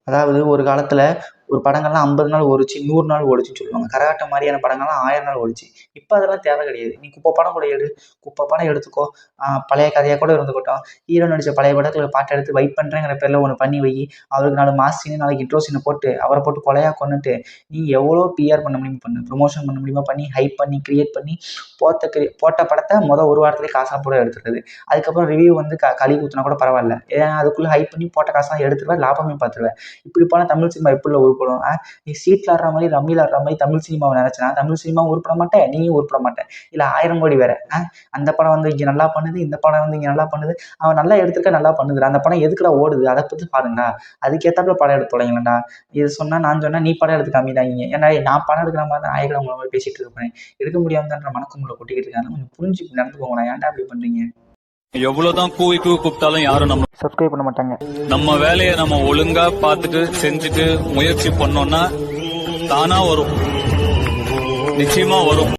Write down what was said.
அதாவது ஒரு காலத்தில் ஒரு படங்கள்லாம் 50 நாள் ஓடிச்சு, 100 நாள் ஓடிச்சுன்னு சொல்லுவாங்க. கரகாட்டம் மாதிரியான படங்கள்லாம் 1000 நாள் ஓடிச்சு. இப்போ அதெல்லாம் தேவை கிடையாது. நீ குப்பை படம் கூட எடு, குப்பை படம் எடுத்துக்கோ. பழைய கதையாக கூட இருந்துக்கட்டும். ஹீரோ நடித்த பழைய படத்தில் பாட்டு எடுத்து வைப் பண்ணுறேங்கிற பேரில் ஒன்று பண்ணி வை. அவருக்கு 4 மாஸ் சீனு, நாளைக்கு இன்ட்ரோ சீனை போட்டு அவரை போட்டு கொலையாக கொன்னுட்டு நீ எவ்வளோ பிஆர் பண்ண முடியுமோ பண்ணு, ப்ரொமோஷன் பண்ண முடியுமா பண்ணி, ஹைப் பண்ணி, கிரியேட் பண்ணி போட்ட படத்தை ஒரு வாரத்துலேயே காசாக போட எடுத்துருது. அதுக்கப்புறம் ரிவ்யூ வந்து கழுவி ஊற்றினா கூட பரவாயில்ல. ஏன்னா அதுக்குள்ளே ஹைப் பண்ணி போட்ட காசெல்லாம் எடுத்துருவேன், லாபமே பார்த்துருவேன். இப்படி போனால் தமிழ் சினிமா எப்படில உருப்படும்? நீ சீட்டில் ஆடுற மாதிரி, ரம்மியில் ஆடுற மாதிரி தமிழ் சினிமாவை நினச்சினா தமிழ் சினிமாவும் உருப்பட மாட்டேன், நீயும் உருப்பட மாட்டேன். இல்லை 1000 கோடி வேற. அந்த படம் வந்து இங்கே நல்லா பண்ணுது, இந்த படம் வந்து இங்கே நல்லா பண்ணுது. அவன் நல்லா எடுத்துருக்க, நல்லா பண்ணுதுடா. அந்த படம் எதுக்குடா ஓடுது, அதை பற்றி பாருங்கடா. அதுக்கேற்றாப்புல படம் எடுத்து தொலைங்களேன்டா. இது சொன்னால் நான் சொன்னால் நீ படம் எடுத்து காமிடாங்க. ஏன்னா நான் படம் எடுக்கிற மாதிரி தான் ஆயிரம் உங்களை மாதிரி பேசிகிட்டு இருப்பேன். எடுக்க முடியாதுன்ற மனக்குமுறை கொட்டிக்கிட்டு இருக்காங்க. கொஞ்சம் புரிஞ்சு நடந்துக்கோங்கண்ணா. ஏன்டா அப்படி பண்ணுறீங்க? எவ்வளவுதான் கூவி கூப்பிட்டாலும் யாரும் நம்ம சப்ஸ்கிரைப் பண்ண மாட்டாங்க. நம்ம வேலையை நம்ம ஒழுங்கா பார்த்துட்டு செஞ்சுட்டு முயற்சி பண்ணோம்னா தானா வரும், நிச்சயமா வரும்.